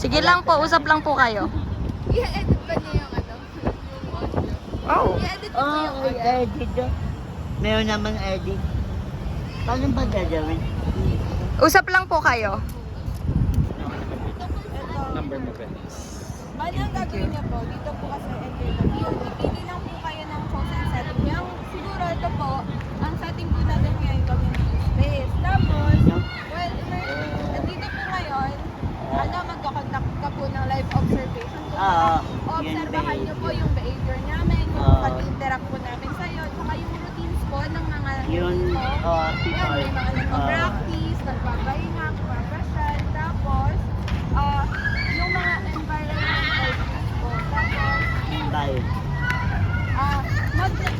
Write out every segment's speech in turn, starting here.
Sige lang po, usap lang po kayo. I-edit ba niya yung ano? Yung audio? Oh. I-edit niyo po yung audio? edit do. Meron naman edit. Paano ba gagawin? Usap lang po kayo. Number mo, Ben. Bali ang gagawin niyo po, dito po kasi interview. Pipili lang po kayo ng chosen setting. Yung siguro ito po, ang setting po natin ngayon community space. Tapos, well, nandito po ngayon, magkakontact ka po ng live observation. Obserbahan niyo po yung behavior namin, yung pag-interact po namin sa'yo, tsaka yung routines po ng mga Yun, po. Yan, people. may mga nagpa-practice, nagpapahinga, nagpapasyal, tapos, yung mga environmental cues po. Tapos, Bye.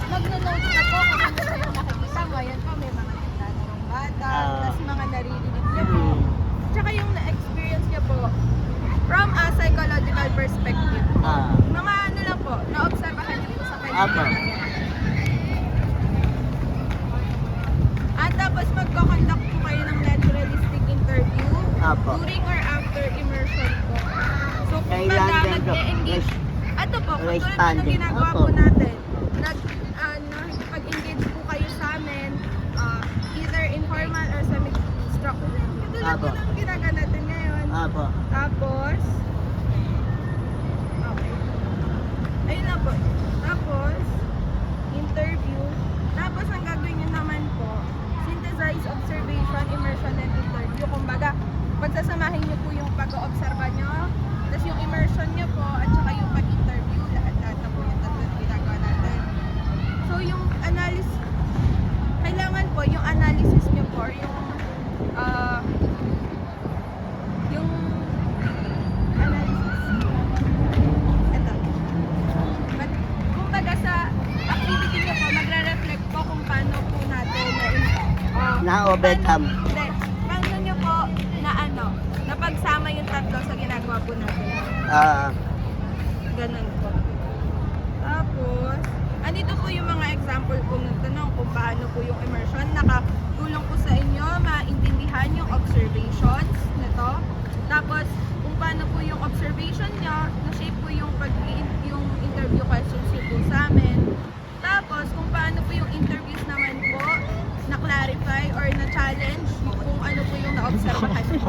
magno-note na po kung ano po yung nakikita mo. Ayan po, may mga nagtatanong bata, tapos mga naririnig niyo po. Tsaka yung na-experience niyo po, from a psychological perspective. Mga ano lang po, na-obserbahan niyo po sa kanya. At tapos magko-conduct po kayo ng naturalistic interview during or after immersion po. So kung baga mag-e-engage, ato po, katulad po ng ginagawa po natin, pag-engage po kayo sa amin, either informal or semi-structured. Katulad po ng ginagawa natin ngayon. Tapos, okay. Ayun na po. Tapos, interview. Tapos, ang gagawin nyo naman po, synthesize, observation, immersion, and interview. Kumbaga, pagsasamahin nyo po yung pag-oobserba nyo, tapos yung immersion nyo po, at saka yung pag-interview, lahat-lahat na po yung tatlong ginagawa natin. So, yung analysis, kailangan po, yung analysis nyo po, or yung analysis. Ito. Kumbaga sa activity nyo po, magre-reflect po kung paano po natin Na-overcome. paano nyo po na pagsama yung tatlo sa ginagawa po natin. Ganun po. Tapos, andito po yung mga example po ng tanong kung paano po yung immersion. Nakatulong po sa inyo maintindihan yung observations nito. Tapos, kung paano po yung observation nyo, na-shape po yung yung interview questions nyo po sa amin. Tapos, kung paano po yung interviews naman po, na-clarify or na-challenge kung ano po yung na-obserbahan nyo.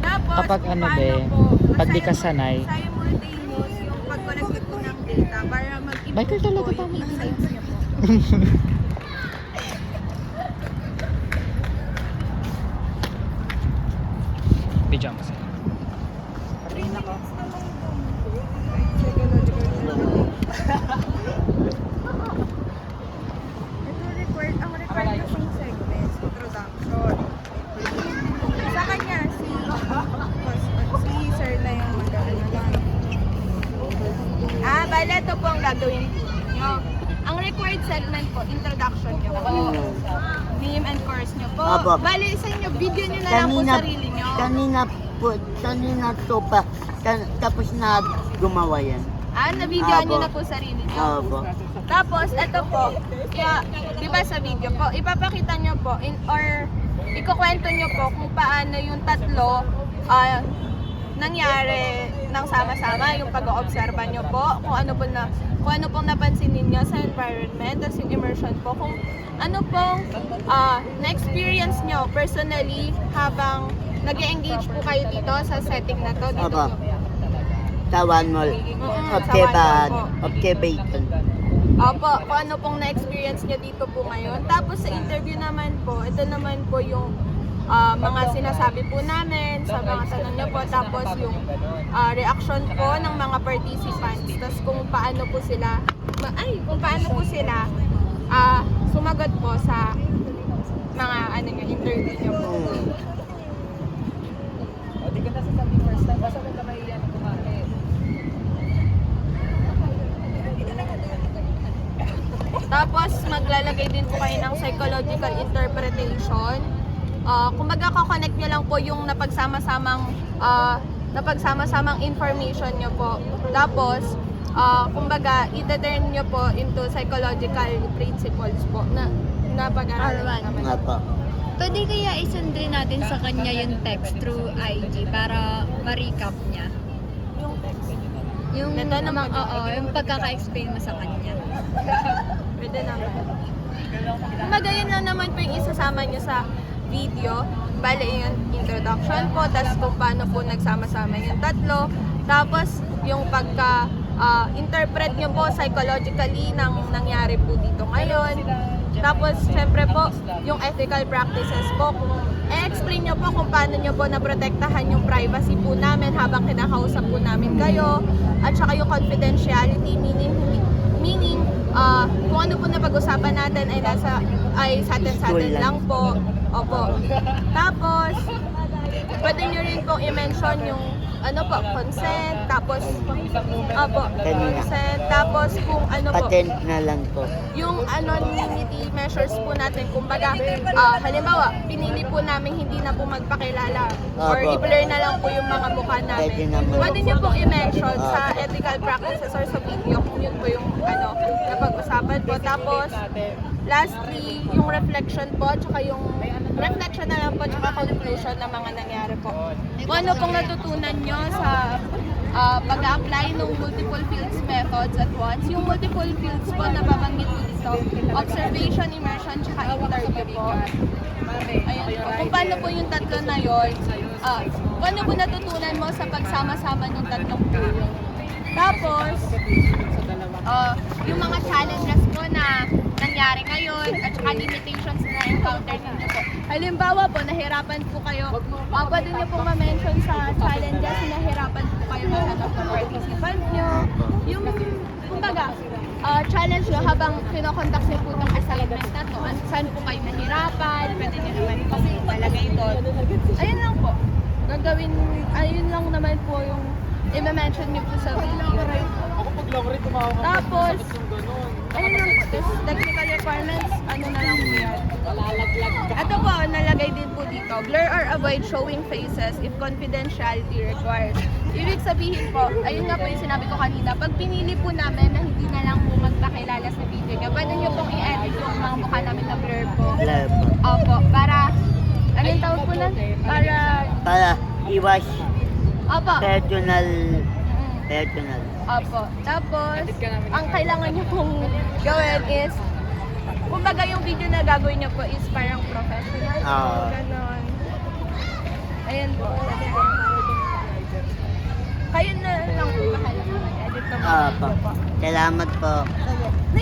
Tapos, Kapag kung ano, paano be, po, pag di ka sanay. simultaneous yung pag-collect po ng data para Michael, mag-improve po talaga yung tama. insights nyo po. Video mo sa'yo. 3 minutes na lang po. Ang required na pong segments, introduction. Sa kanya, si sir na yung mag-ano lang. Bale, ito po ang gagawin nyo. Ang required segment po, introduction nyo po. Name and course nyo po. Bale, sa inyo, video nyo na lang po sarili nyo. Kanina to pa. Tapos na gumawa yan. Na-videoan nyo na po sarili nyo. Tapos, ito po, di ba sa video po, ipapakita nyo po, or ikukwento nyo po kung paano yung tatlo nangyari ng sama-sama, yung pag-oobserba nyo po, kung ano pong napansin ninyo sa environment, tapos yung immersion po, kung ano pong na-experience nyo personally habang nag-engage po kayo dito sa setting na to. Dito. Tawan mo. Observation. Opo, kung ano pong na-experience nyo dito po ngayon. Tapos sa interview naman po, ito naman po yung mga sinasabi po namin sa mga tanong nyo po. Tapos yung reaction po ng mga participants. Tapos kung paano po sila, sumagot po sa mga interview nyo po. Di ka nasasabi first time, basta kung kamay yan ang kumain. Tapos maglalagay din po kayo ng psychological interpretation. Kumbaga kakonect nyo lang po yung napagsama-samang information nyo po. Tapos, kumbaga, i-turn nyo po into psychological principles po na pag-aralan naman. Pwede kaya isend rin natin sa kanya yung text through IG para ma-recap niya. Yung text. Yung, Ito naman, oo, yung pagkaka-explain mo sa kanya. Pwede naman. Kumbaga yun lang naman po yung isasama nyo sa video. Bale yung introduction po, tapos kung paano po nagsama-sama yung tatlo. Tapos yung interpret nyo po psychologically ng nangyari po dito ngayon. Tapos syempre po, yung ethical practices po, explain nyo po kung paano nyo po naprotektahan yung privacy po namin habang kinakausap po namin kayo. At saka yung confidentiality, meaning kung ano po na pag-usapan natin ay sa atin lang po. Opo. Tapos, pwede nyo rin pong i-mention yung consent, tapos, consent, tapos kung ano po, Patent na lang po. yung anonymity measures po natin, kumbaga, halimbawa, pinili po namin hindi na po magpakilala or Opo. i-blur na lang po yung mga mukha namin. Pwede naman. Pwede nyo pong i-mention sa ethical practices or sa video kung yun po yung napag-usapan po. Tapos, lastly, yung reflection po, tsaka yung reflection na lang po, tsaka conclusion ng mga nangyari po. Kung ano pong natutunan nyo sa pag-apply ng multiple fields methods at once. Yung multiple fields po na babanggit po dito, observation, immersion, tsaka interview po. Ayun po. Kung paano po yung tatlo na yun, kung ano po natutunan mo sa pagsama-sama ng tatlong tulong. Tapos, yung mga challenges po na nangyari ngayon at saka limitations na encounter ninyo po. Halimbawa po, nahirapan po kayo, pwede nyo pong ma-mention sa challenges, nahirapan po kayo ng participant nyo. Yung, kumbaga, challenge nyo habang kinokontak nyo po itong assignment na to, saan po kayo nahirapan, pwede nyo naman po malagay doon. Ayun lang po. Ayun lang naman po yung i-mention nyo po sa video. Tapos, ayun lang po. Tapos, technical requirements, ano na lang po yan. Ito po, nalagay din po dito. Blur or avoid showing faces if confidentiality required. Ibig sabihin po, ayun nga po yung sinabi ko kanina, pag pinili po namin na hindi na lang po magpakilala sa video niya, pwede nyo pong i-edit yung mga mukha namin na blur po. Blur po. Opo, para, anong tawag po na? Para iwas Opo. personal. Opo. Tapos, ang kailangan nyo pong gawin is, kumbaga yung video na gagawin nyo po is parang professional. Oo. Ganon. Ayan po. Kayo na lang po bahala mag-edit ng mga Opo. video po. Salamat po.